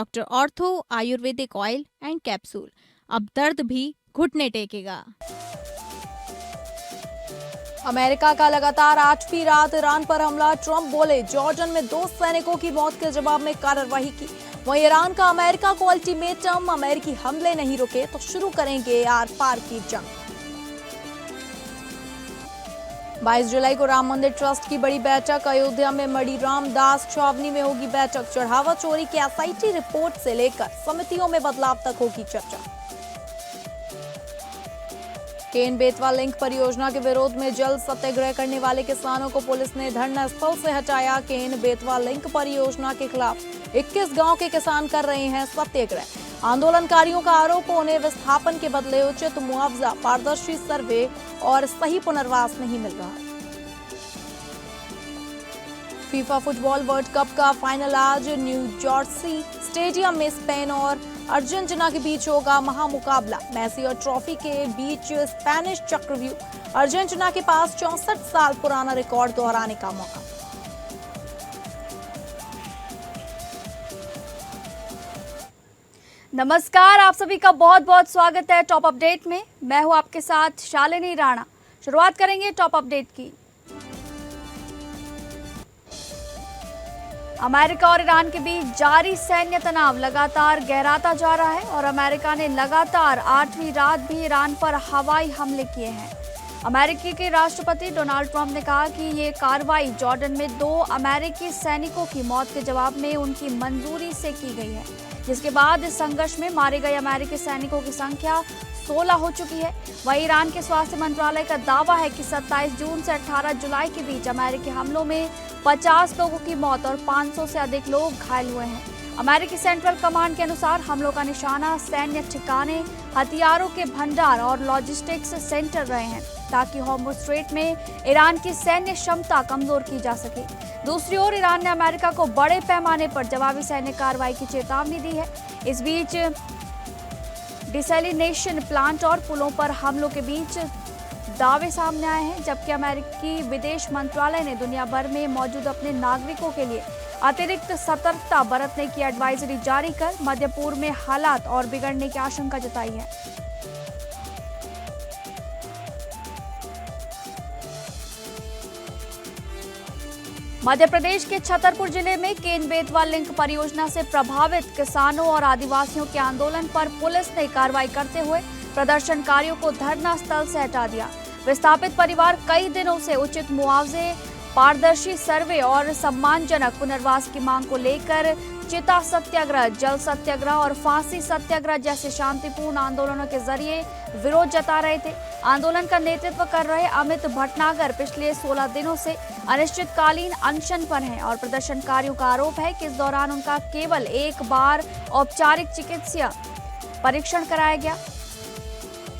Doctor ortho Ayurvedic oil and capsule. अब दर्द भी घुटने टेकेगा। अमेरिका का लगातार 8वीं रात ईरान पर हमला। ट्रंप बोले जॉर्डन में 2 सैनिकों की मौत के जवाब में कार्रवाई की। वहीं ईरान का अमेरिका को अल्टीमेटम, अमेरिकी हमले नहीं रुके तो शुरू करेंगे आर पार की जंग। 22 जुलाई को राम मंदिर ट्रस्ट की बड़ी बैठक। अयोध्या में मणि रामदास छावनी में होगी बैठक। चढ़ावा चोरी की एसआईटी रिपोर्ट से लेकर समितियों में बदलाव तक होगी चर्चा। केन बेतवा लिंक परियोजना के विरोध में जल सत्याग्रह करने वाले किसानों को पुलिस ने धरना स्थल से हटाया। केन बेतवा लिंक परियोजना के खिलाफ 21 गांव के किसान कर रहे हैं सत्याग्रह। आंदोलनकारियों का आरोप, उन्हें विस्थापन के बदले उचित मुआवजा, पारदर्शी सर्वे और सही पुनर्वास नहीं मिल रहा। फीफा फुटबॉल वर्ल्ड कप का फाइनल आज न्यू जर्सी स्टेडियम में स्पेन और अर्जेंटीना के बीच होगा महामुकाबला। मेसी और ट्रॉफी के बीच स्पेनिश चक्रव्यूह। अर्जेंटीना के पास 64 साल पुराना रिकॉर्ड दोहराने का मौका। नमस्कार, आप सभी का बहुत बहुत स्वागत है टॉप अपडेट में। मैं हूं आपके साथ शालिनी राणा। शुरुआत करेंगे टॉप अपडेट की। अमेरिका और ईरान के बीच जारी सैन्य तनाव लगातार गहराता जा रहा है और अमेरिका ने लगातार 8वीं रात भी ईरान पर हवाई हमले किए हैं। अमेरिकी के राष्ट्रपति डोनाल्ड ट्रंप ने कहा कि ये कार्रवाई जॉर्डन में 2 अमेरिकी सैनिकों की मौत के जवाब में उनकी मंजूरी से की गई है, जिसके बाद इस संघर्ष में मारे गए अमेरिकी सैनिकों की संख्या 16 हो चुकी है। वहीं ईरान के स्वास्थ्य मंत्रालय का दावा है कि 27 जून से 18 जुलाई के बीच अमेरिकी हमलों में 50 लोगों की मौत और 500 से अधिक लोग घायल हुए हैं। अमेरिकी सेंट्रल कमांड के अनुसार हमलों का निशाना सैन्य ठिकाने, हथियारों के भंडार और लॉजिस्टिक्स सेंटर रहे हैं, ताकि हॉर्मुज़ स्ट्रेट में ईरान की सैन्य क्षमता कमजोर की जा सके। दूसरी ओर ईरान ने अमेरिका को बड़े पैमाने पर जवाबी सैन्य कार्रवाई की चेतावनी दी है। इस बीच डिसैलिनेशन प्लांट और पुलों पर हमलों के बीच दावे सामने आए हैं, जबकि अमेरिकी विदेश मंत्रालय ने दुनिया भर में मौजूद अपने नागरिकों के लिए अतिरिक्त सतर्कता बरतने की एडवाइजरी जारी कर मध्य पूर्व में हालात और बिगड़ने की आशंका जताई है। मध्य प्रदेश के छतरपुर जिले में केन बेतवा लिंक परियोजना से प्रभावित किसानों और आदिवासियों के आंदोलन पर पुलिस ने कार्रवाई करते हुए प्रदर्शनकारियों को धरना स्थल से हटा दिया। विस्थापित परिवार कई दिनों से उचित मुआवजे, पारदर्शी सर्वे और सम्मानजनक पुनर्वास की मांग को लेकर चिता सत्याग्रह, जल सत्याग्रह और फांसी सत्याग्रह जैसे शांतिपूर्ण आंदोलनों के जरिए विरोध जता रहे थे। आंदोलन का नेतृत्व कर रहे अमित भटनागर पिछले 16 दिनों से अनिश्चितकालीन अनशन पर हैं और प्रदर्शनकारियों का आरोप है कि इस दौरान उनका केवल एक बार औपचारिक चिकित्सीय परीक्षण कराया गया।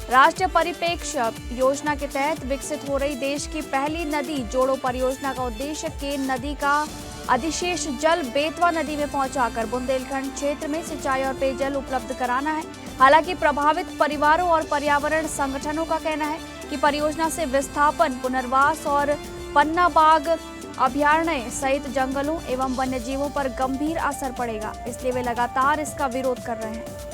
राष्ट्रीय परिप्रेक्ष्य योजना के तहत विकसित हो रही देश की पहली नदी जोड़ो परियोजना का उद्देश्य केन नदी का अधिशेष जल बेतवा नदी में पहुंचाकर बुंदेलखंड क्षेत्र में सिंचाई और पेयजल उपलब्ध कराना है। हालांकि प्रभावित परिवारों और पर्यावरण संगठनों का कहना है कि परियोजना से विस्थापन, पुनर्वास और पन्ना बाग अभयारण्य सहित जंगलों एवं वन्य जीवों पर गंभीर असर पड़ेगा, इसलिए वे लगातार इसका विरोध कर रहे हैं।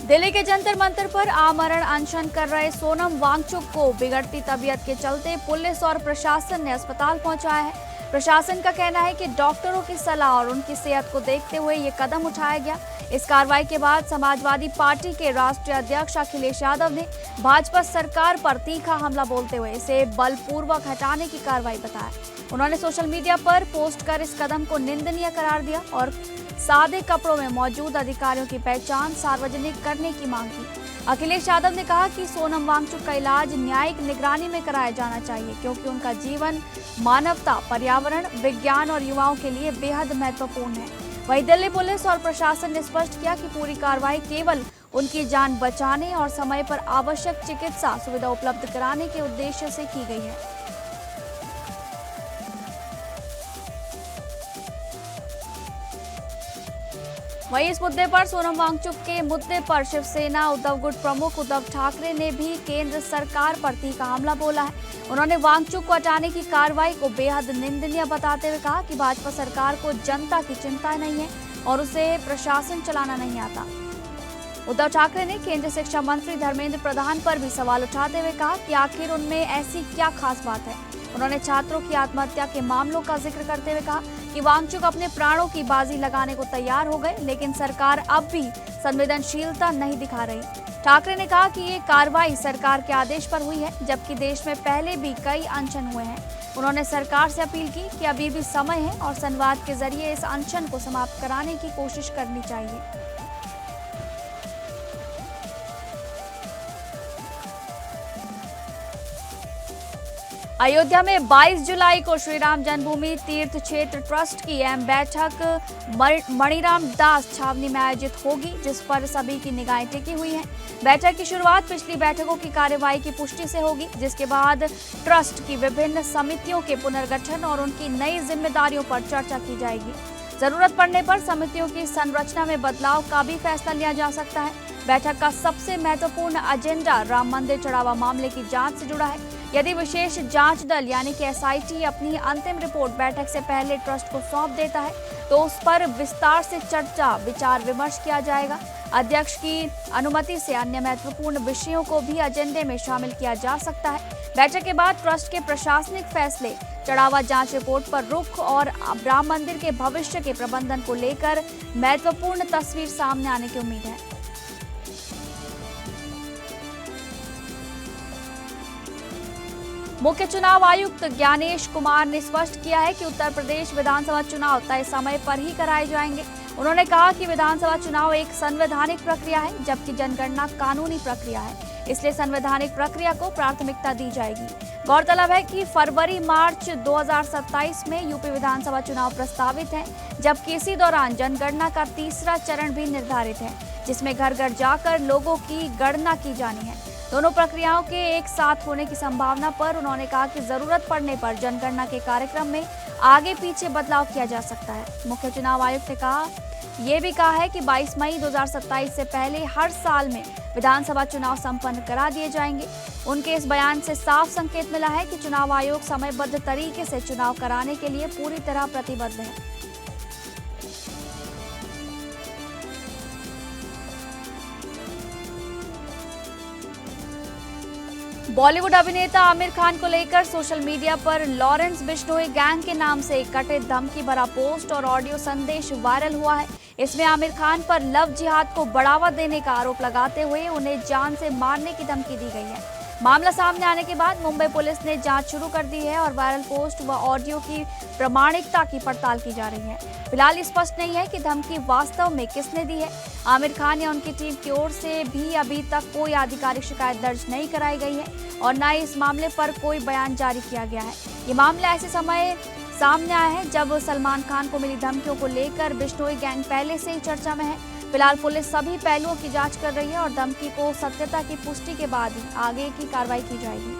दिल्ली के जंतर मंतर पर आमरण अनशन कर रहे सोनम वांगचुक को बिगड़ती तबीयत के चलते पुलिस और प्रशासन ने अस्पताल पहुंचाया है। प्रशासन का कहना है कि डॉक्टरों की सलाह और उनकी सेहत को देखते हुए ये कदम उठाया गया। इस कार्रवाई के बाद समाजवादी पार्टी के राष्ट्रीय अध्यक्ष अखिलेश यादव ने भाजपा सरकार पर तीखा हमला बोलते हुए इसे बलपूर्वक हटाने की कार्रवाई बताया। उन्होंने सोशल मीडिया पर पोस्ट कर इस कदम को निंदनीय करार दिया और सादे कपड़ों में मौजूद अधिकारियों की पहचान सार्वजनिक करने की मांग की। अखिलेश यादव ने कहा कि सोनम वांगचुक का इलाज न्यायिक निगरानी में कराया जाना चाहिए, क्योंकि उनका जीवन मानवता, पर्यावरण, विज्ञान और युवाओं के लिए बेहद महत्वपूर्ण है। वहीं दिल्ली पुलिस और प्रशासन ने स्पष्ट किया कि पूरी कार्रवाई केवल उनकी जान बचाने और समय पर आवश्यक चिकित्सा सुविधा उपलब्ध कराने के उद्देश्य से की गई है। वहीं इस मुद्दे पर सोनम वांगचुक के मुद्दे पर शिवसेना उद्धव गुट प्रमुख उद्धव ठाकरे ने भी केंद्र सरकार पर तीखा हमला बोला है। उन्होंने वांगचुक को हटाने की कार्रवाई को बेहद निंदनीय बताते हुए कहा कि भाजपा सरकार को जनता की चिंता नहीं है और उसे प्रशासन चलाना नहीं आता। उद्धव ठाकरे ने केंद्रीय शिक्षा मंत्री धर्मेंद्र प्रधान पर भी सवाल उठाते हुए कहा कि आखिर उनमें ऐसी क्या खास बात है। उन्होंने छात्रों की आत्महत्या के मामलों का जिक्र करते हुए कहा कि वांगचुक अपने प्राणों की बाजी लगाने को तैयार हो गए, लेकिन सरकार अब भी संवेदनशीलता नहीं दिखा रही। ठाकरे ने कहा कि ये कार्रवाई सरकार के आदेश पर हुई है, जबकि देश में पहले भी कई अनशन हुए हैं। उन्होंने सरकार से अपील की कि अभी भी समय है और संवाद के जरिए इस अनशन को समाप्त कराने की कोशिश करनी चाहिए। अयोध्या में 22 जुलाई को श्री राम जन्मभूमि तीर्थ क्षेत्र ट्रस्ट की अहम बैठक मणिराम दास छावनी में आयोजित होगी, जिस पर सभी की निगाहें टिकी हुई हैं। बैठक की शुरुआत पिछली बैठकों की कार्यवाही की पुष्टि से होगी, जिसके बाद ट्रस्ट की विभिन्न समितियों के पुनर्गठन और उनकी नई जिम्मेदारियों पर चर्चा की जाएगी। जरूरत पड़ने पर समितियों की संरचना में बदलाव का भी फैसला लिया जा सकता है। बैठक का सबसे महत्वपूर्ण एजेंडा राम मंदिर चढ़ावा मामले की जांच से जुड़ा है। यदि विशेष जांच दल यानी कि SIT अपनी अंतिम रिपोर्ट बैठक से पहले ट्रस्ट को सौंप देता है, तो उस पर विस्तार से चर्चा विचार विमर्श किया जाएगा। अध्यक्ष की अनुमति से अन्य महत्वपूर्ण विषयों को भी एजेंडे में शामिल किया जा सकता है। बैठक के बाद ट्रस्ट के प्रशासनिक फैसले, चढ़ावा जांच रिपोर्ट पर रुख और राम मंदिर के भविष्य के प्रबंधन को लेकर महत्वपूर्ण तस्वीर सामने आने की उम्मीद है। मुख्य चुनाव आयुक्त ज्ञानेश कुमार ने स्पष्ट किया है कि उत्तर प्रदेश विधानसभा चुनाव तय समय पर ही कराए जाएंगे। उन्होंने कहा कि विधानसभा चुनाव एक संवैधानिक प्रक्रिया है, जबकि जनगणना कानूनी प्रक्रिया है, इसलिए संवैधानिक प्रक्रिया को प्राथमिकता दी जाएगी। गौरतलब है कि फरवरी-मार्च 2027 में यूपी विधानसभा चुनाव प्रस्तावित है, जबकि इसी दौरान जनगणना का तीसरा चरण भी निर्धारित है, जिसमें घर घर जाकर लोगों की गणना की जानी है। दोनों प्रक्रियाओं के एक साथ होने की संभावना पर उन्होंने कहा कि जरूरत पड़ने पर जनगणना के कार्यक्रम में आगे पीछे बदलाव किया जा सकता है। मुख्य चुनाव आयुक्त ने ये भी कहा है कि 22 मई 2027 से पहले हर साल में विधानसभा चुनाव संपन्न करा दिए जाएंगे। उनके इस बयान से साफ संकेत मिला है कि चुनाव आयोग समयबद्ध तरीके से चुनाव कराने के लिए पूरी तरह प्रतिबद्ध है। बॉलीवुड अभिनेता आमिर खान को लेकर सोशल मीडिया पर लॉरेंस बिश्नोई गैंग के नाम से कटे धमकी भरा पोस्ट और ऑडियो संदेश वायरल हुआ है। इसमें आमिर खान पर लव जिहाद को बढ़ावा देने का आरोप लगाते हुए उन्हें जान से मारने की धमकी दी गई है। मामला सामने आने के बाद मुंबई पुलिस ने जांच शुरू कर दी है और वायरल पोस्ट व ऑडियो की प्रामाणिकता की पड़ताल की जा रही है। फिलहाल स्पष्ट नहीं है कि धमकी वास्तव में किसने दी है। आमिर खान या उनकी टीम की ओर से भी अभी तक कोई आधिकारिक शिकायत दर्ज नहीं कराई गई है और न ही इस मामले पर कोई बयान जारी किया गया है। ये मामला ऐसे समय सामने आया है जब सलमान खान को मिली धमकियों को लेकर बिश्नोई गैंग पहले से ही चर्चा में है। फिलहाल पुलिस सभी पहलुओं की जांच कर रही है और धमकी को सत्यता की पुष्टि के बाद ही आगे की कार्रवाई की जाएगी।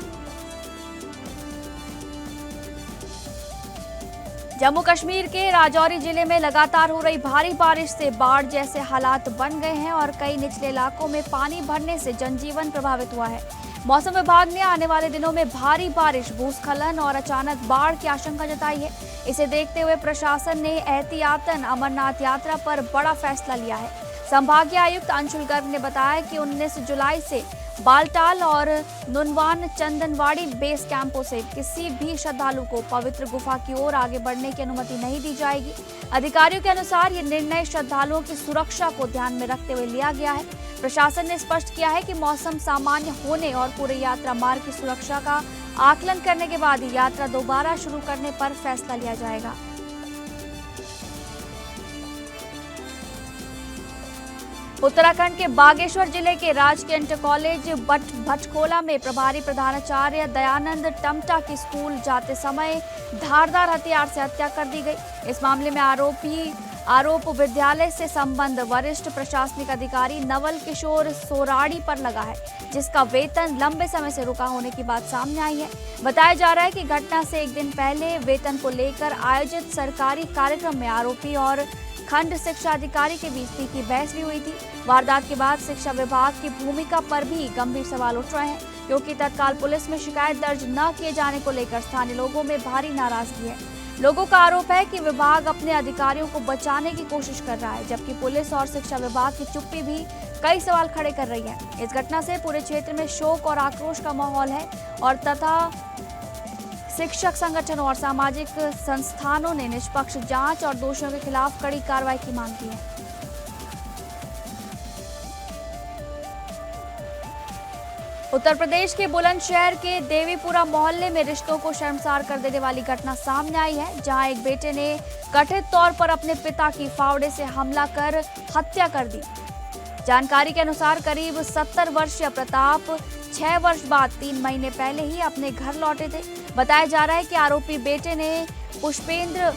जम्मू कश्मीर के राजौरी जिले में लगातार हो रही भारी बारिश से बाढ़ जैसे हालात बन गए हैं और कई निचले इलाकों में पानी भरने से जनजीवन प्रभावित हुआ है। मौसम विभाग ने आने वाले दिनों में भारी बारिश, भूस्खलन और अचानक बाढ़ की आशंका जताई है। इसे देखते हुए प्रशासन ने एहतियातन अमरनाथ यात्रा पर बड़ा फैसला लिया है। संभागीय आयुक्त अंशुल गर्ग ने बताया कि 19 जुलाई से बालटाल और नुनवान चंदनवाड़ी बेस कैंपों से किसी भी श्रद्धालु को पवित्र गुफा की ओर आगे बढ़ने की अनुमति नहीं दी जाएगी। अधिकारियों के अनुसार ये निर्णय श्रद्धालुओं की सुरक्षा को ध्यान में रखते हुए लिया गया है। प्रशासन ने स्पष्ट किया है कि मौसम सामान्य होने और पूरे यात्रा मार्ग की सुरक्षा का आकलन करने के बाद ही यात्रा दोबारा शुरू करने पर फैसला लिया जाएगा। उत्तराखंड के बागेश्वर जिले के राजकीय इंटर कॉलेज भटखोला में प्रभारी प्रधानाचार्य दयानंद टमटा की स्कूल जाते समय धारदार हथियार से हत्या कर दी गई। इस मामले में आरोप विद्यालय से संबंध वरिष्ठ प्रशासनिक अधिकारी नवल किशोर सोराड़ी पर लगा है, जिसका वेतन लंबे समय से रुका होने की बात सामने आई है। बताया जा रहा है कि घटना से एक दिन पहले वेतन को लेकर आयोजित सरकारी कार्यक्रम में आरोपी और खंड शिक्षा अधिकारी के बीच तीखी बहस भी हुई थी। वारदात के बाद शिक्षा विभाग की भूमिका पर भी गंभीर सवाल उठ रहे हैं, क्योंकि तत्काल पुलिस में शिकायत दर्ज न किए जाने को लेकर स्थानीय लोगों में भारी नाराजगी है। लोगों का आरोप है कि विभाग अपने अधिकारियों को बचाने की कोशिश कर रहा है, जबकि पुलिस और शिक्षा विभाग की चुप्पी भी कई सवाल खड़े कर रही है। इस घटना से पूरे क्षेत्र में शोक और आक्रोश का माहौल है और तथा शिक्षक संगठनों और सामाजिक संस्थानों ने निष्पक्ष जांच और दोषियों के खिलाफ कड़ी कार्रवाई की मांग की है। उत्तर प्रदेश के बुलंदशहर के देवीपुरा मोहल्ले में रिश्तों को शर्मसार कर देने वाली घटना सामने आई है, जहां एक बेटे ने कथित तौर पर अपने पिता की फावड़े से हमला कर हत्या कर दी। जानकारी के अनुसार करीब 70 वर्षीय प्रताप 6 वर्ष बाद 3 महीने पहले ही अपने घर लौटे थे। बताया जा रहा है कि आरोपी बेटे ने पुष्पेंद्र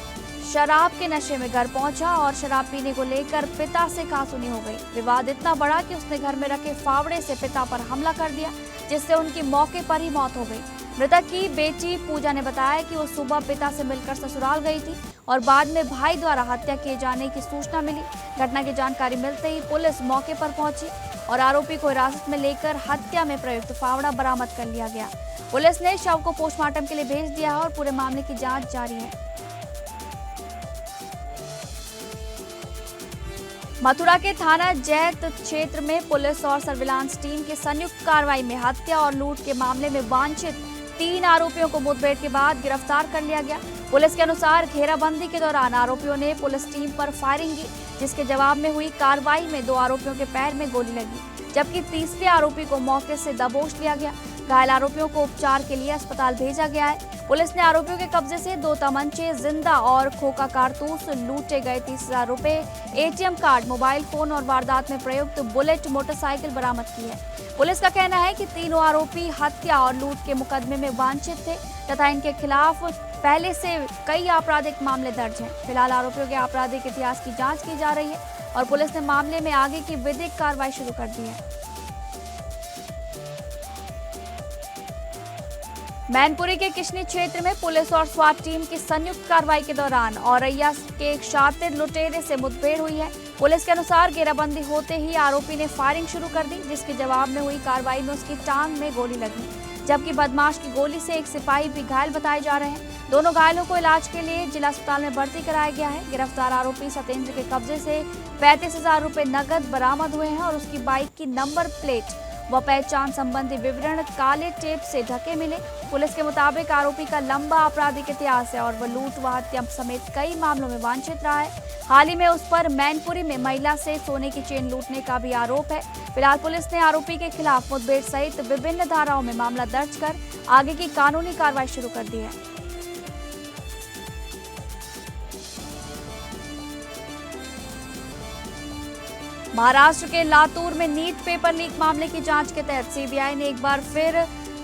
शराब के नशे में घर पहुंचा और शराब पीने को लेकर पिता से कहासुनी हो गई। विवाद इतना बड़ा कि उसने घर में रखे फावड़े से पिता पर हमला कर दिया, जिससे उनकी मौके पर ही मौत हो गई। मृतक की बेटी पूजा ने बताया कि वो सुबह पिता से मिलकर ससुराल गई थी और बाद में भाई द्वारा हत्या किए जाने की सूचना मिली। घटना की जानकारी मिलते ही पुलिस मौके पर पहुंची और आरोपी को हिरासत में लेकर हत्या में प्रयुक्त फावड़ा बरामद कर लिया गया। पुलिस ने शव को पोस्टमार्टम के लिए भेज दिया है और पूरे मामले की जांच जारी है। मथुरा के थाना जैत क्षेत्र में पुलिस और सर्विलांस टीम की संयुक्त कार्रवाई में हत्या और लूट के मामले में वांछित 3 आरोपियों को मुठभेड़ के बाद गिरफ्तार कर लिया गया। पुलिस के अनुसार घेराबंदी के दौरान आरोपियों ने पुलिस टीम पर फायरिंग की, जिसके जवाब में हुई कार्रवाई में 2 आरोपियों के पैर में गोली लगी, जबकि तीसरे आरोपी को मौके से दबोच लिया गया। घायल आरोपियों को उपचार के लिए अस्पताल भेजा गया है। पुलिस ने आरोपियों के कब्जे से 2 तमंचे, जिंदा और खोखा कारतूस, लूटे गए 30,000 रुपए, ATM कार्ड, मोबाइल फोन और वारदात में प्रयुक्त बुलेट मोटरसाइकिल बरामद की है। पुलिस का कहना है कि तीनों आरोपी हत्या और लूट के मुकदमे में वांछित थे तथा इनके खिलाफ पहले से कई आपराधिक मामले दर्ज हैं। फिलहाल आरोपियों के आपराधिक इतिहास की जांच की जा रही है और पुलिस ने मामले में आगे की विधिक कार्रवाई शुरू कर दी है। मैनपुरी के किशनी क्षेत्र में पुलिस और स्वाट टीम की संयुक्त कार्रवाई के दौरान औरैया के एक शातिर लुटेरे से मुठभेड़ हुई है। पुलिस के अनुसार घेराबंदी होते ही आरोपी ने फायरिंग शुरू कर दी, जिसके जवाब में हुई कार्रवाई में उसकी टांग में गोली लगी, जबकि बदमाश की गोली से एक सिपाही भी घायल बताए जा रहे हैं। दोनों घायलों को इलाज के लिए जिला अस्पताल में भर्ती कराया गया है। गिरफ्तार आरोपी सत्येंद्र के कब्जे से 35,000 रुपए नकद बरामद हुए हैं और उसकी बाइक की नंबर प्लेट व पहचान संबंधी विवरण काले टेप से ढके मिले। पुलिस के मुताबिक आरोपी का लंबा आपराधिक इतिहास है और वह लूट व हत्या समेत कई मामलों में वांछित रहा है। हाल ही में उस पर मैनपुरी में महिला से सोने की चेन लूटने का भी आरोप है। फिलहाल पुलिस ने आरोपी के खिलाफ मुठभेड़ सहित विभिन्न धाराओं में मामला दर्ज कर आगे की कानूनी कार्रवाई शुरू कर दी है। महाराष्ट्र के लातूर में नीट पेपर लीक मामले की जांच के तहत सीबीआई ने एक बार फिर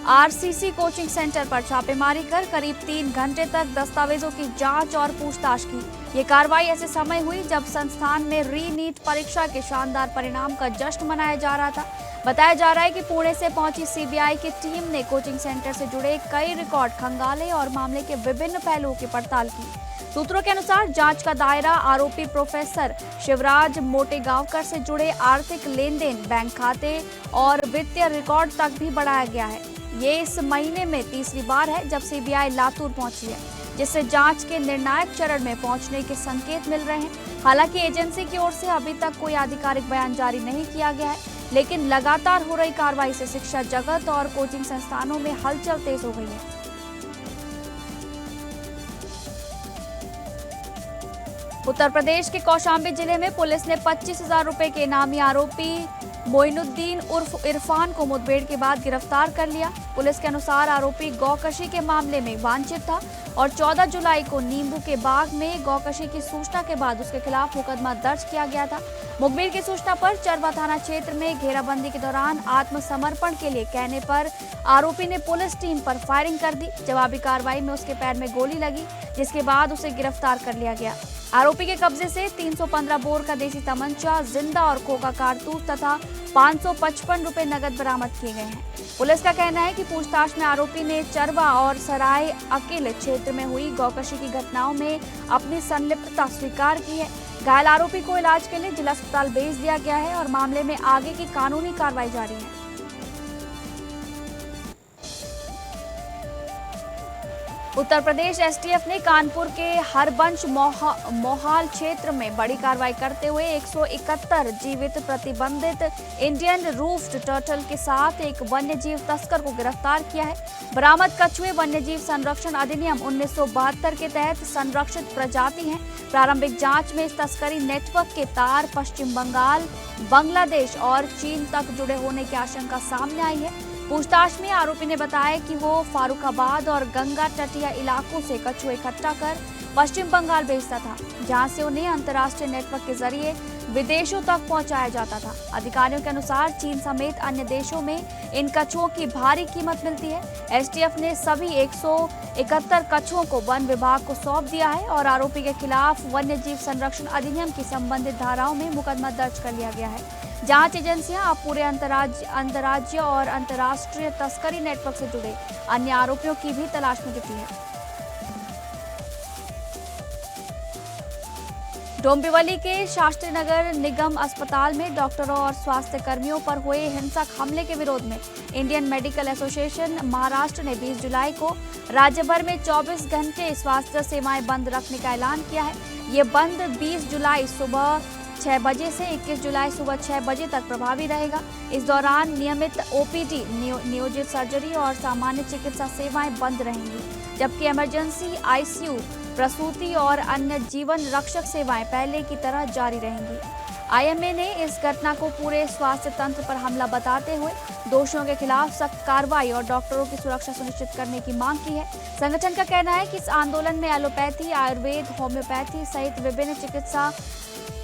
आरसीसी कोचिंग सेंटर पर छापेमारी कर करीब 3 घंटे तक दस्तावेजों की जांच और पूछताछ की। ये कार्रवाई ऐसे समय हुई जब संस्थान में री नीट परीक्षा के शानदार परिणाम का जश्न मनाया जा रहा था। बताया जा रहा है कि पुणे से पहुंची सीबीआई की टीम ने कोचिंग सेंटर से जुड़े कई रिकॉर्ड खंगाले और मामले के विभिन्न पहलुओं की पड़ताल की। सूत्रों के अनुसार जांच का दायरा आरोपी प्रोफेसर शिवराज मोटेगांवकर से जुड़े आर्थिक लेन देन, बैंक खाते और वित्तीय रिकॉर्ड तक भी बढ़ाया गया है। ये इस महीने में तीसरी बार है जब सीबीआई लातूर पहुंची है, जिससे जांच के निर्णायक चरण में पहुंचने के संकेत मिल रहे हैं। हालांकि एजेंसी की ओर से अभी तक कोई आधिकारिक बयान जारी नहीं किया गया है, लेकिन लगातार हो रही कार्रवाई से शिक्षा जगत और कोचिंग संस्थानों में हलचल तेज हो गई है। उत्तर प्रदेश के कौशाम्बी जिले में पुलिस ने 25,000 रुपए के इनामी आरोपी मोइनुद्दीन उर्फ इरफान को मुठभेड़ के बाद गिरफ्तार कर लिया। पुलिस के अनुसार आरोपी गौकशी के मामले में वांछित था और 14 जुलाई को नींबू के बाग में गौकशी की सूचना के बाद उसके खिलाफ मुकदमा दर्ज किया गया था। मुखबिर की सूचना पर चरवा थाना क्षेत्र में घेराबंदी के दौरान आत्मसमर्पण के लिए कहने पर आरोपी ने पुलिस टीम पर फायरिंग कर दी। जवाबी कार्रवाई में उसके पैर में गोली लगी, जिसके बाद उसे गिरफ्तार कर लिया गया। आरोपी के कब्जे से 315 बोर का देसी तमंचा, जिंदा और खोखा कारतूस तथा 555 रुपए नकद बरामद किए गए हैं। पुलिस का कहना है कि पूछताछ में आरोपी ने चरवा और सराय अकेले क्षेत्र में हुई गौकशी की घटनाओं में अपनी संलिप्तता स्वीकार की है। घायल आरोपी को इलाज के लिए जिला अस्पताल भेज दिया गया है और मामले में आगे की कानूनी कार्रवाई जारी है। उत्तर प्रदेश एसटीएफ ने कानपुर के हरबंश मोहाल क्षेत्र में बड़ी कार्रवाई करते हुए 171 जीवित प्रतिबंधित इंडियन रूफ्ड टर्टल के साथ एक वन्यजीव तस्कर को गिरफ्तार किया है। बरामद कछुए वन्यजीव संरक्षण अधिनियम 1972 के तहत संरक्षित प्रजाति हैं। प्रारंभिक जांच में इस तस्करी नेटवर्क के तार पश्चिम बंगाल, बांग्लादेश और चीन तक जुड़े होने की आशंका सामने आई है। पूछताछ में आरोपी ने बताया कि वो फारुखाबाद और गंगा तटीय इलाकों से कछुए इकट्ठा कर पश्चिम बंगाल भेजता था, जहां से उन्हें अंतर्राष्ट्रीय नेटवर्क के जरिए विदेशों तक पहुंचाया जाता था। अधिकारियों के अनुसार चीन समेत अन्य देशों में इन कछुओं की भारी कीमत मिलती है। एसटीएफ ने सभी 171 कछुओं को वन विभाग को सौंप दिया है और आरोपी के खिलाफ वन्यजीव संरक्षण अधिनियम की संबंधित धाराओं में मुकदमा दर्ज कर लिया गया है। जांच एजेंसियां अब पूरे अंतर्राज्य और अंतर्राष्ट्रीय तस्करी नेटवर्क से जुड़े अन्य आरोपियों की भी तलाश में जुटी है। डोंबिवली के शास्त्री नगर निगम अस्पताल में डॉक्टरों और स्वास्थ्य कर्मियों पर हुए हिंसक हमले के विरोध में इंडियन मेडिकल एसोसिएशन महाराष्ट्र ने 20 जुलाई को राज्य भर में 24 घंटे स्वास्थ्य सेवाएं बंद रखने का ऐलान किया है। ये बंद 20 जुलाई सुबह 6 बजे से 21 जुलाई सुबह 6 बजे तक प्रभावी रहेगा। इस दौरान नियमित ओपीडी, नियोजित सर्जरी और सामान्य चिकित्सा सेवाएं बंद रहेंगी, जबकि इमरजेंसी, आईसीयू, प्रसूति और अन्य जीवन रक्षक सेवाएं पहले की तरह जारी रहेंगी। आईएमए ने इस घटना को पूरे स्वास्थ्य तंत्र पर हमला बताते हुए दोषियों के खिलाफ सख्त कार्रवाई और डॉक्टरों की सुरक्षा सुनिश्चित करने की मांग की है। संगठन का कहना है कि इस आंदोलन में एलोपैथी, आयुर्वेद, होम्योपैथी सहित विभिन्न चिकित्सा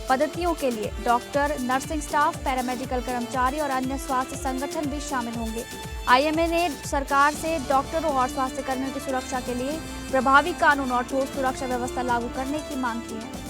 पद्धतियों के लिए डॉक्टर, नर्सिंग स्टाफ, पैरामेडिकल कर्मचारी और अन्य स्वास्थ्य संगठन भी शामिल होंगे। आईएमए ने सरकार से डॉक्टरों और स्वास्थ्य कर्मियों की सुरक्षा के लिए प्रभावी कानून और ठोस सुरक्षा व्यवस्था लागू करने की मांग की है।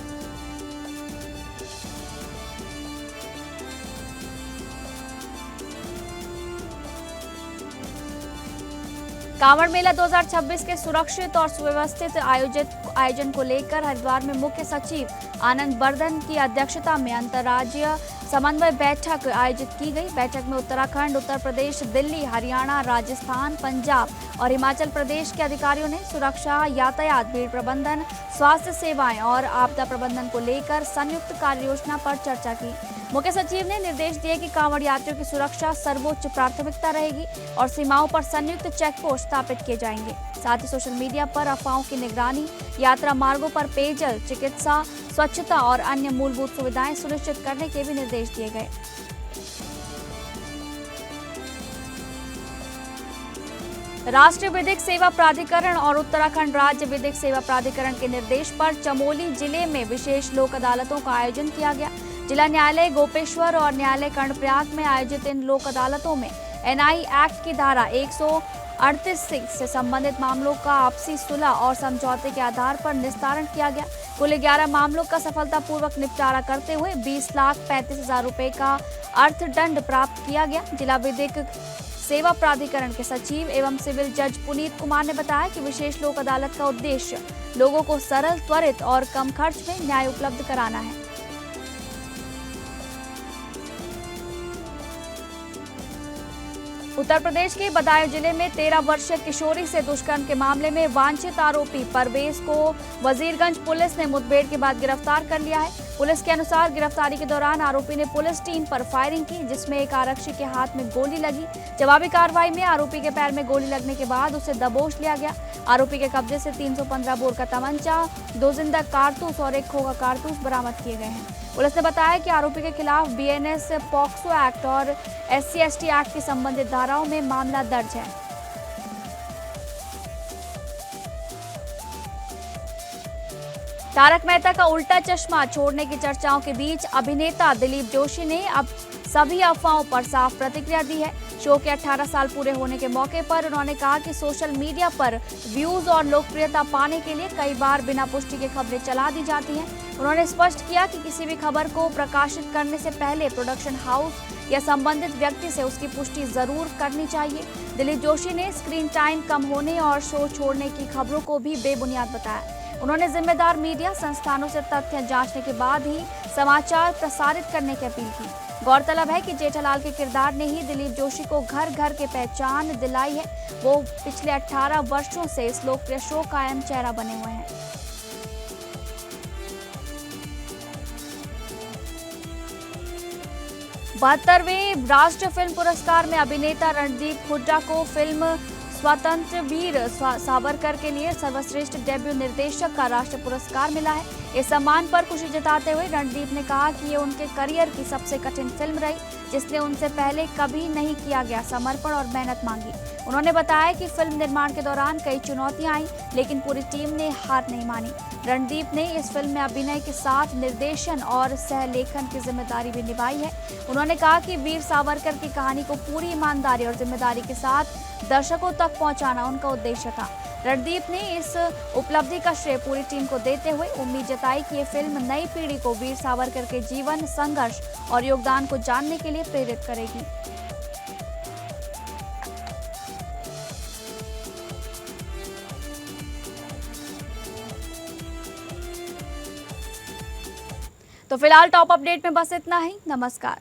कांवड़ मेला 2026 के सुरक्षित और सुव्यवस्थित आयोजन को लेकर हरिद्वार में मुख्य सचिव आनंद बर्धन की अध्यक्षता में अंतर्राज्यीय समन्वय बैठक आयोजित की गई। बैठक में उत्तराखंड, उत्तर प्रदेश, दिल्ली, हरियाणा, राजस्थान, पंजाब और हिमाचल प्रदेश के अधिकारियों ने सुरक्षा, यातायात, भीड़ प्रबंधन, स्वास्थ्य सेवाएं और आपदा प्रबंधन को लेकर संयुक्त कार्य योजना पर चर्चा की। मुख्य सचिव ने निर्देश दिए कि कांवड़ यात्रियों की सुरक्षा सर्वोच्च प्राथमिकता रहेगी और सीमाओं पर संयुक्त चेक पोस्ट स्थापित किए जाएंगे। साथ ही सोशल मीडिया पर अफवाहों की निगरानी, यात्रा मार्गों पर पेयजल, चिकित्सा, स्वच्छता और अन्य मूलभूत सुविधाएं सुनिश्चित करने के भी निर्देश दिए गए। राष्ट्रीय विधिक सेवा प्राधिकरण और उत्तराखंड राज्य विधिक सेवा प्राधिकरण के निर्देश पर चमोली जिले में विशेष लोक अदालतों का आयोजन किया गया। जिला न्यायालय गोपेश्वर और न्यायालय कर्णप्रयाग में आयोजित इन लोक अदालतों में एनआई एक्ट की धारा 138 से संबंधित मामलों का आपसी सुलह और समझौते के आधार पर निस्तारण किया गया। कुल 11 मामलों का सफलतापूर्वक निपटारा करते हुए 20,35,000 रुपए का अर्थदंड प्राप्त किया गया। जिला विधिक सेवा प्राधिकरण के सचिव एवं सिविल जज पुनीत कुमार ने बताया कि विशेष लोक अदालत का उद्देश्य लोगों को सरल, त्वरित और कम खर्च में न्याय उपलब्ध कराना है। उत्तर प्रदेश के बदायूं जिले में 13 वर्षीय किशोरी से दुष्कर्म के मामले में वांछित आरोपी परवेज को वजीरगंज पुलिस ने मुठभेड़ के बाद गिरफ्तार कर लिया है। पुलिस के अनुसार गिरफ्तारी के दौरान आरोपी ने पुलिस टीम पर फायरिंग की, जिसमें एक आरक्षी के हाथ में गोली लगी। जवाबी कार्रवाई में आरोपी के पैर में गोली लगने के बाद उसे दबोच लिया गया। आरोपी के कब्जे से 315 बोर का तमंचा, 2 जिंदा कारतूस और 1 खोखा कारतूस बरामद किए गए हैं। पुलिस ने बताया कि आरोपी के खिलाफ बीएनएस, पॉक्सो एक्ट और SC/ST एक्ट की संबंधित धाराओं में मामला दर्ज है। तारक मेहता का उल्टा चश्मा छोड़ने की चर्चाओं के बीच अभिनेता दिलीप जोशी ने अब सभी अफवाहों पर साफ प्रतिक्रिया दी है। शो के 18 साल पूरे होने के मौके पर उन्होंने कहा कि सोशल मीडिया पर व्यूज और लोकप्रियता पाने के लिए कई बार बिना पुष्टि के खबरें चला दी जाती हैं। उन्होंने स्पष्ट किया कि किसी भी खबर को प्रकाशित करने से पहले प्रोडक्शन हाउस या संबंधित व्यक्ति से उसकी पुष्टि जरूर करनी चाहिए। दिलीप जोशी ने स्क्रीन टाइम कम होने और शो छोड़ने की खबरों को भी बेबुनियाद बताया। उन्होंने जिम्मेदार मीडिया संस्थानों से तथ्य जांचने के बाद ही समाचार प्रसारित करने की अपील की। गौरतलब है कि जेठालाल के किरदार ने ही दिलीप जोशी को घर घर के पहचान दिलाई है। वो पिछले 18 वर्षों से इस लोकप्रिय शो का अहम चेहरा बने हुए हैं। बहत्तरवें राष्ट्रीय फिल्म पुरस्कार में अभिनेता रणदीप हुड्डा को फिल्म स्वतंत्र वीर सावरकर के लिए सर्वश्रेष्ठ डेब्यू निर्देशक का राष्ट्रीय पुरस्कार मिला है। इस सम्मान पर खुशी जताते हुए रणदीप ने कहा कि ये उनके करियर की सबसे कठिन फिल्म रही, जिसने उनसे पहले कभी नहीं किया गया समर्पण और मेहनत मांगी। उन्होंने बताया कि फिल्म निर्माण के दौरान कई चुनौतियां आई, लेकिन पूरी टीम ने हार नहीं मानी। रणदीप ने इस फिल्म में अभिनय के साथ निर्देशन और सहलेखन की जिम्मेदारी भी निभाई है। उन्होंने कहा कि वीर सावरकर की कहानी को पूरी ईमानदारी और जिम्मेदारी के साथ दर्शकों तक पहुंचाना उनका उद्देश्य था। रणदीप ने इस उपलब्धि का श्रेय पूरी टीम को देते हुए उम्मीद जताई कि ये फिल्म नई पीढ़ी को वीर सावरकर के जीवन, संघर्ष और योगदान को जानने के लिए प्रेरित करेगी। तो फिलहाल टॉप अपडेट में बस इतना ही। नमस्कार।